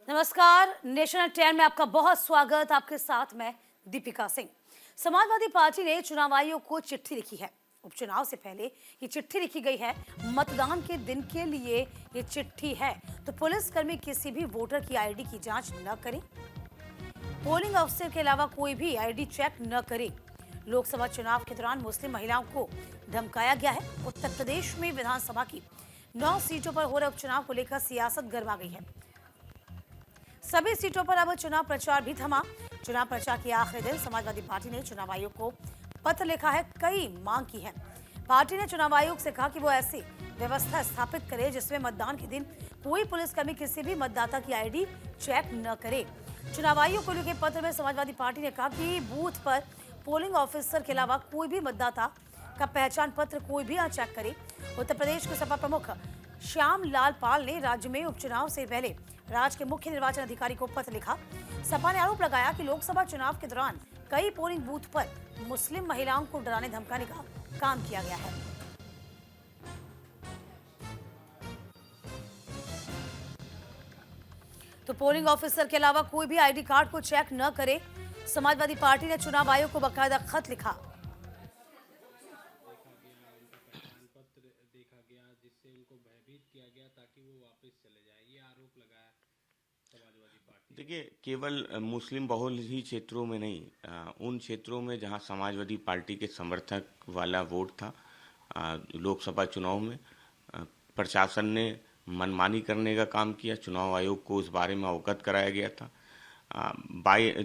नमस्कार, नेशनल 10 में आपका बहुत स्वागत। आपके साथ मैं दीपिका सिंह। समाजवादी पार्टी ने चुनाव आयोग को चिट्ठी लिखी है। उपचुनाव से पहले ये चिट्ठी लिखी गई है। मतदान के दिन के लिए ये चिट्ठी है तो पुलिसकर्मी किसी भी वोटर की आईडी की जांच न करें, पोलिंग अफसर के अलावा कोई भी आईडी चेक न करे। लोकसभा चुनाव के दौरान मुस्लिम महिलाओं को धमकाया गया है। उत्तर प्रदेश में विधानसभा की 9 सीटों पर हो रहे उपचुनाव को लेकर सियासत गर्मा गई है। सभी सीटों पर अब चुनाव प्रचार भी थमा। चुनाव प्रचार के आखिरी दिन समाजवादी पार्टी ने चुनाव आयोग को पत्र लिखा है, कई मांग की है। पार्टी ने चुनाव आयोग से कहा कि वो ऐसी व्यवस्था स्थापित करे जिसमें मतदान के दिन कोई पुलिसकर्मी किसी भी मतदाता की आईडी चेक न करे। चुनाव आयोग को लिखे पत्र में समाजवादी पार्टी ने कहा कि बूथ पर पोलिंग ऑफिसर के अलावा कोई भी मतदाता का पहचान पत्र कोई भी न चेक करे। उत्तर प्रदेश के सपा प्रमुख श्याम लाल पाल ने राज्य में उपचुनाव से पहले राज्य के मुख्य निर्वाचन अधिकारी को पत्र लिखा। सपा ने आरोप लगाया कि लोकसभा चुनाव के दौरान कई पोलिंग बूथ पर मुस्लिम महिलाओं को डराने धमकाने का काम किया गया है। तो पोलिंग ऑफिसर के अलावा कोई भी आईडी कार्ड को चेक न करे। समाजवादी पार्टी ने चुनाव आयोग को बाकायदा खत लिखा। देखा गया जिससे उनको भयभीत किया गया ताकि वो वापस चले जाए, ये आरोप लगाया समाजवादी पार्टी। देखिए, केवल मुस्लिम बहुल ही क्षेत्रों में नहीं, उन क्षेत्रों में जहां समाजवादी पार्टी के समर्थक वाला वोट था, लोकसभा चुनाव में प्रशासन ने मनमानी करने का काम किया। चुनाव आयोग को उस बारे में अवगत कराया गया था।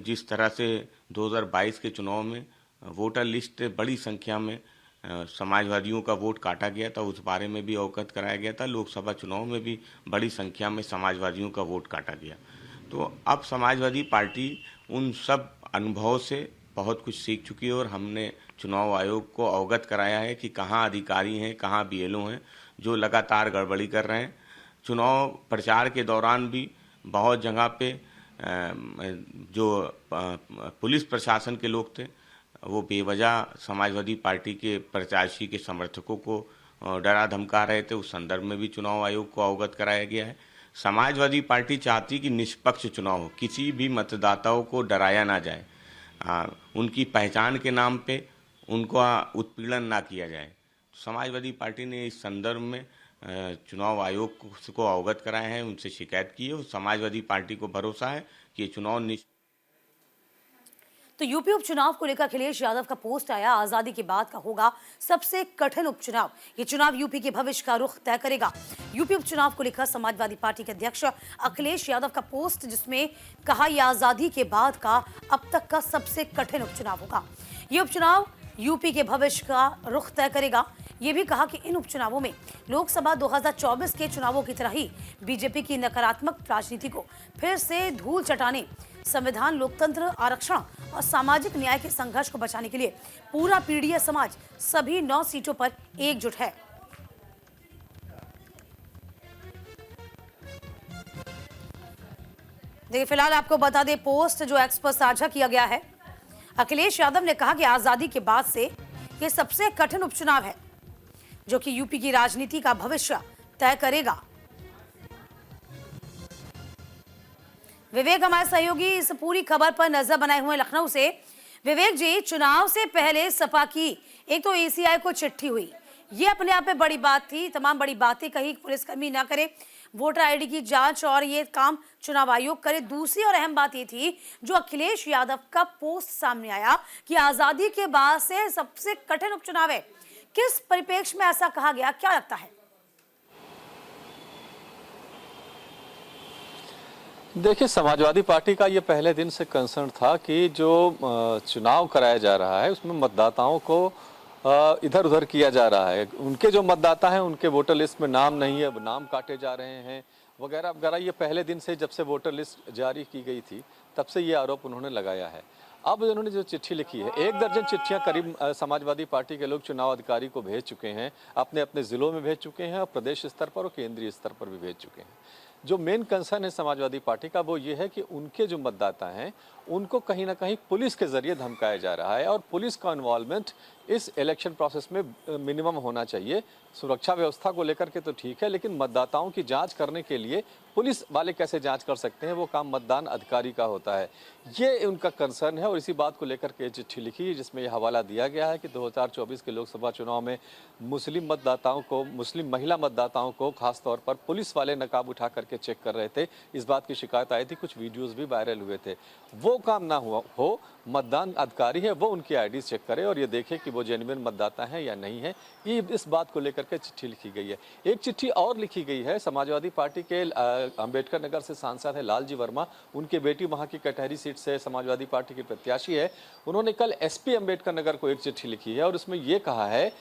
जिस तरह से 2022 के चुनाव में वोटर लिस्ट बड़ी संख्या में समाजवादियों का वोट काटा गया था, उस बारे में भी अवगत कराया गया था। लोकसभा चुनाव में भी बड़ी संख्या में समाजवादियों का वोट काटा गया। तो अब समाजवादी पार्टी उन सब अनुभवों से बहुत कुछ सीख चुकी है और हमने चुनाव आयोग को अवगत कराया है कि कहाँ अधिकारी हैं, कहाँ बीएलओ हैं जो लगातार गड़बड़ी कर रहे हैं। चुनाव प्रचार के दौरान भी बहुत जगह पे जो पुलिस प्रशासन के लोग थे वो बेवजह समाजवादी पार्टी के प्रत्याशी के समर्थकों को डरा धमका रहे थे। उस संदर्भ में भी चुनाव आयोग को अवगत कराया गया है। समाजवादी पार्टी चाहती कि निष्पक्ष चुनाव हो, किसी भी मतदाताओं को डराया ना जाए, उनकी पहचान के नाम पे उनका उत्पीड़न ना किया जाए। समाजवादी पार्टी ने इस संदर्भ में चुनाव आयोग को अवगत कराया है, उनसे शिकायत की है और समाजवादी पार्टी को भरोसा है कि ये चुनाव तो यूपी उपचुनाव को लेकर अखिलेश यादव का पोस्ट आया, आजादी के बाद का होगा सबसे कठिन उपचुनाव। ये चुनाव यूपी के भविष्य का रुख तय करेगा। यूपी उपचुनाव को लेकर समाजवादी पार्टी के अध्यक्ष अखिलेश यादव का पोस्ट, जिसमें कहा यह आजादी के बाद का अब तक का सबसे कठिन उपचुनाव होगा। ये उपचुनाव यूपी के भविष्य का रुख तय करेगा। ये भी कहा कि इन उपचुनावों में लोकसभा 2024 के चुनावों की तरह ही बीजेपी की नकारात्मक राजनीति को फिर से धूल चटाने, संविधान, लोकतंत्र, आरक्षण और सामाजिक न्याय के संघर्ष को बचाने के लिए पूरा पीढ़ीय समाज सभी 9 सीटों पर एकजुट है। देखिए, फिलहाल आपको बता दें पोस्ट जो एक्स पर साझा किया गया है। अखिलेश यादव ने कहा कि आजादी के बाद से ये सबसे कठिन उपचुनाव है जो कि यूपी की राजनीति का भविष्य तय करेगा। विवेक हमारे सहयोगी इस पूरी खबर पर नजर बनाए हुए लखनऊ से। विवेक जी, चुनाव से पहले सपा की एक तो एसीआई को चिट्ठी हुई, ये अपने आप में बड़ी बात थी। तमाम बड़ी बातें कही, पुलिसकर्मी ना करे वोटर आईडी की जांच और ये काम चुनाव आयोग करे। दूसरी और अहम बात ये थी जो अखिलेश यादव का पोस्ट सामने आया कि आजादी के बाद से सबसे कठिन उपचुनाव है। किस परिप्रेक्ष्य में ऐसा कहा गया, क्या लगता है? देखिए, समाजवादी पार्टी का ये पहले दिन से कंसर्न था कि जो चुनाव कराया जा रहा है उसमें मतदाताओं को इधर उधर किया जा रहा है। उनके जो मतदाता हैं उनके वोटर लिस्ट में नाम नहीं है, नाम काटे जा रहे हैं वगैरह वगैरह। ये पहले दिन से, जब से वोटर लिस्ट जारी की गई थी तब से ये आरोप उन्होंने लगाया है। अब उन्होंने जो चिट्ठी लिखी है, 1 दर्जन चिट्ठियां करीब समाजवादी पार्टी के लोग चुनाव अधिकारी को भेज चुके हैं, अपने अपने ज़िलों में भेज चुके हैं और प्रदेश स्तर पर और केंद्रीय स्तर पर भी भेज चुके हैं। जो मेन कंसर्न है समाजवादी पार्टी का वो ये है कि उनके जो मतदाता हैं उनको कहीं ना कहीं पुलिस के जरिए धमकाया जा रहा है और पुलिस का इन्वॉल्वमेंट इस इलेक्शन प्रोसेस में मिनिमम होना चाहिए। सुरक्षा व्यवस्था को लेकर के तो ठीक है, लेकिन मतदाताओं की जांच करने के लिए पुलिस वाले कैसे जांच कर सकते हैं, वो काम मतदान अधिकारी का होता है। ये उनका कंसर्न है और इसी बात को लेकर के चिट्ठी लिखी है, जिसमें यह हवाला दिया गया है कि 2024 के लोकसभा चुनाव में मुस्लिम मतदाताओं को, मुस्लिम महिला मतदाताओं को खासतौर पर पुलिस वाले नकाब उठा करके चेक कर रहे थे। इस बात की शिकायत आई थी, कुछ वीडियोस भी वायरल हुए थे। वो काम ना हो, मतदान अधिकारी है वो उनकी आईडी चेक करे और ये देखे कि वो जेन्युइन मतदाता हैं या नहीं है। ये इस बात को लेकर के चिट्ठी लिखी गई है। एक चिट्ठी और लिखी गई है समाजवादी पार्टी के अंबेडकर नगर से सांसद है लालजी वर्मा। उनकी बेटी वहां की कटहरी सीट से समाजवादी पार्टी की प्रत्याशी है। उन्होंने कल एसपी अंबेडकर नगर को एक चिट्ठी लिखी है और उसमें ये कहा है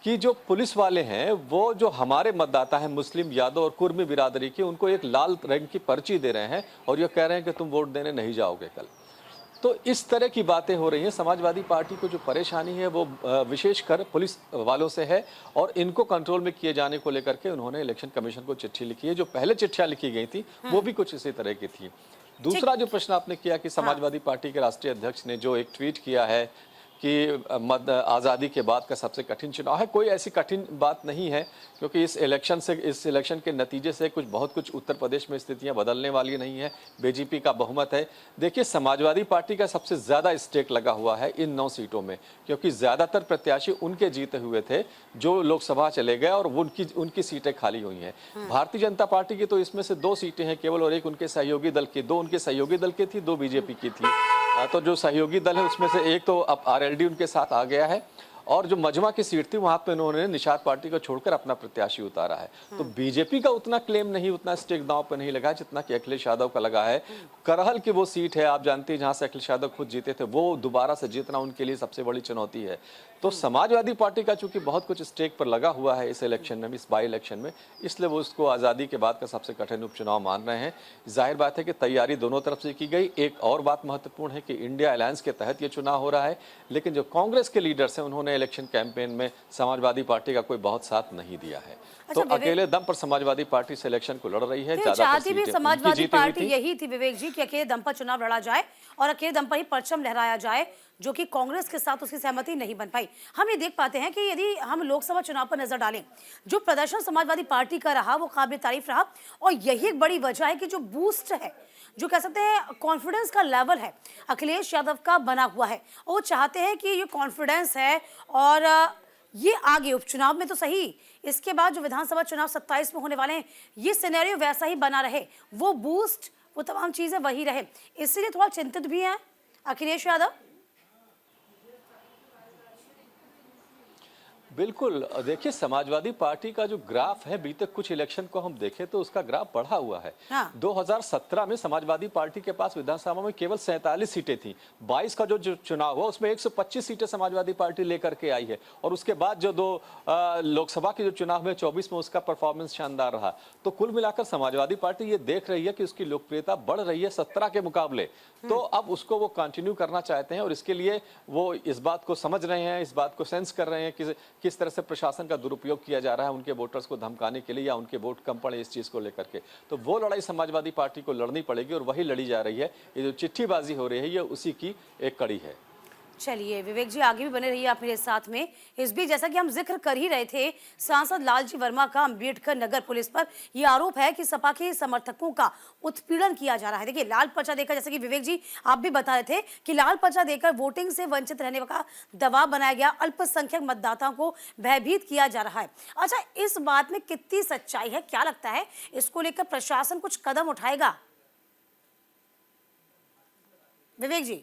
कि जो पुलिस वाले हैं वो जो हमारे मतदाता हैं मुस्लिम, यादव और कुर्मी बिरादरी के, उनको एक लाल रंग की पर्ची दे रहे हैं और ये कह रहे हैं कि तुम वोट देने नहीं जाओगे कल। तो इस तरह की बातें हो रही हैं। समाजवादी पार्टी को जो परेशानी है वो विशेषकर पुलिस वालों से है और इनको कंट्रोल में किए जाने को लेकर के उन्होंने इलेक्शन कमीशन को चिट्ठी लिखी है। जो पहले चिट्ठियां लिखी गई थी वो भी कुछ इसी तरह की थी। दूसरा जो प्रश्न आपने किया कि समाजवादी पार्टी के राष्ट्रीय अध्यक्ष ने जो एक ट्वीट किया है कि आज़ादी के बाद का सबसे कठिन चुनाव है, कोई ऐसी कठिन बात नहीं है, क्योंकि इस इलेक्शन के नतीजे से बहुत कुछ उत्तर प्रदेश में स्थितियां बदलने वाली नहीं है। बीजेपी का बहुमत है। देखिए, समाजवादी पार्टी का सबसे ज़्यादा स्टेक लगा हुआ है इन 9 सीटों में, क्योंकि ज़्यादातर प्रत्याशी उनके जीते हुए थे जो लोकसभा चले गए और उनकी सीटें खाली हुई हैं। भारतीय जनता पार्टी की तो इसमें से 2 सीटें हैं केवल और एक उनके सहयोगी दल की, 2 उनके सहयोगी दल की थी, 2 बीजेपी की थी। तो जो सहयोगी दल है उसमें से एक तो अब आरएलडी उनके साथ आ गया है और जो मजमा की सीट थी वहां पे उन्होंने निषाद पार्टी को छोड़कर अपना प्रत्याशी उतारा है। तो बीजेपी का उतना क्लेम नहीं, उतना स्टेक दांव पे नहीं लगा जितना कि अखिलेश यादव का लगा है। करहल की वो सीट है, आप जानते हैं, जहां से अखिलेश यादव खुद जीते थे, वो दोबारा से जीतना उनके लिए सबसे बड़ी चुनौती है। तो समाजवादी पार्टी का चूंकि बहुत कुछ स्टेक पर लगा हुआ है इस इलेक्शन में, इस बाई इलेक्शन में, इसलिए वो उसको आज़ादी के बाद का सबसे कठिन उपचुनाव मान रहे हैं। जाहिर बात है कि तैयारी दोनों तरफ से की गई। एक और बात महत्वपूर्ण है कि इंडिया अलायंस के तहत ये चुनाव हो रहा है, लेकिन जो कांग्रेस के लीडर्स हैं उन्होंने इलेक्शन कैंपेन में समाजवादी पार्टी का कोई बहुत साथ नहीं दिया है। तो अकेले दम पर समाजवादी पार्टी से इलेक्शन को लड़ रही है। चाहती भी समाजवादी पार्टी यही थी विवेक जी कि अकेले दम पर चुनाव लड़ा जाए और अकेले दम पर ही परचम लहराया जाए, जो कि कांग्रेस के साथ उसकी सहमति नहीं बन पाई। हम ये देख पाते हैं कि यदि हम लोकसभा चुनाव पर नजर डालें, जो प्रदर्शन समाजवादी पार्टी का रहा वो काबिल तारीफ रहा और यही एक बड़ी वजह है कि जो बूस्ट है, जो कह सकते हैं कॉन्फिडेंस का लेवल है, अखिलेश यादव का बना हुआ है। और वो चाहते हैं कि ये कॉन्फिडेंस है और ये आगे उपचुनाव में तो सही, इसके बाद जो विधानसभा चुनाव 27 में होने वाले हैं, ये सिनेरियो वैसा ही बना रहे, वो बूस्ट, वो तमाम चीजें वही रहे। इसलिए थोड़ा चिंतित भी हैं अखिलेश यादव। बिल्कुल, देखिए, समाजवादी पार्टी का जो ग्राफ है, बीते कुछ इलेक्शन को हम देखें तो उसका ग्राफ बढ़ा हुआ है। हाँ। 2017 में समाजवादी पार्टी के पास विधानसभा में केवल 47 सीटें थी। 22 का जो चुनाव हुआ उसमें 125 सीटें समाजवादी पार्टी लेकर के आई है और उसके बाद जो 2 लोकसभा के जो चुनाव में 24 में उसका परफॉर्मेंस शानदार रहा। तो कुल मिलाकर समाजवादी पार्टी ये देख रही है कि उसकी लोकप्रियता बढ़ रही है 17 के मुकाबले, तो अब उसको वो कंटिन्यू करना चाहते हैं और इसके लिए वो इस बात को समझ रहे हैं, इस बात को सेंस कर रहे हैं कि किस तरह से प्रशासन का दुरुपयोग किया जा रहा है उनके वोटर्स को धमकाने के लिए या उनके वोट कम पड़े इस चीज को लेकर के। तो वो लड़ाई समाजवादी पार्टी को लड़नी पड़ेगी और वही लड़ी जा रही है। ये जो चिट्ठीबाजी हो रही है ये उसी की एक कड़ी है। चलिए विवेक जी, आगे भी बने रहिए आप मेरे साथ में। इस बीच जैसा कि हम जिक्र कर ही रहे थे, सांसद लालजी वर्मा का अंबेडकर नगर पुलिस पर यह आरोप है कि सपा के समर्थकों का उत्पीड़न किया जा रहा है। देखिए, लाल पर्चा देकर, जैसे कि विवेक जी आप भी बता रहे थे कि लाल पर्चा देकर वोटिंग से वंचित रहने का दबाव बनाया गया, अल्पसंख्यक मतदाताओं को भयभीत किया जा रहा है। अच्छा, इस बात में कितनी सच्चाई है, क्या लगता है इसको लेकर प्रशासन कुछ कदम उठाएगा विवेक जी?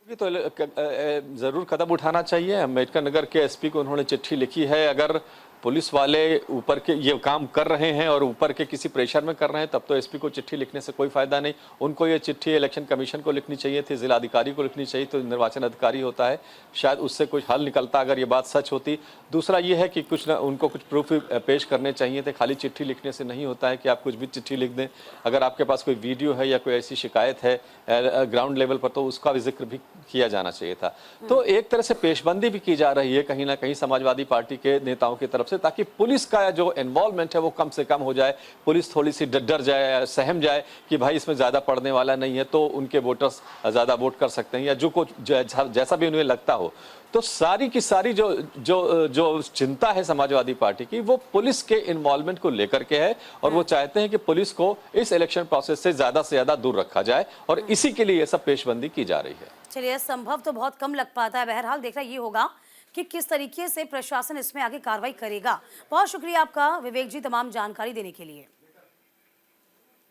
तो जरूर कदम उठाना चाहिए। अंबेडकर नगर के एसपी को उन्होंने चिट्ठी लिखी है। अगर पुलिस वाले ऊपर के ये काम कर रहे हैं और ऊपर के किसी प्रेशर में कर रहे हैं तब तो एसपी को चिट्ठी लिखने से कोई फायदा नहीं। उनको ये चिट्ठी इलेक्शन कमीशन को लिखनी चाहिए थी, जिलाधिकारी को लिखनी चाहिए, तो निर्वाचन अधिकारी होता है, शायद उससे कुछ हल निकलता अगर ये बात सच होती। दूसरा ये है कि उनको कुछ प्रूफ पेश करने चाहिए थे। खाली चिट्ठी लिखने से नहीं होता है कि आप कुछ भी चिट्ठी लिख दें। अगर आपके पास कोई वीडियो है या कोई ऐसी शिकायत है ग्राउंड लेवल पर तो उसका भी जिक्र भी किया जाना चाहिए था। तो एक तरह से पेशबंदी भी की जा रही है कहीं ना कहीं समाजवादी पार्टी के नेताओं की तरफ से से, ताकि पुलिस का जो इन्वॉल्वमेंट है वो कम से कम हो जाए, पुलिस थोड़ी सी डर जाए, सहम जाए कि भाई इसमें ज़्यादा पड़ने वाला नहीं है तो उनके वोटर्स ज़्यादा वोट कर सकते हैं, या जो कुछ जैसा भी उन्हें लगता हो। तो सारी की सारी जो चिंता है समाजवादी पार्टी की, वो पुलिस के इन्वॉल्वमेंट को लेकर के है, और वो चाहते हैं कि पुलिस को इस इलेक्शन प्रोसेस से ज़्यादा दूर रखा जाए, और इसी के लिए ये सब पेशबंदी की जा रही है। चलिए, संभव तो बहुत कम लग पाता है। बहरहाल देखना ये होगा कि किस तरीके से प्रशासन इसमें आगे कार्रवाई करेगा। बहुत शुक्रिया आपका विवेक जी, तमाम जानकारी देने के लिए।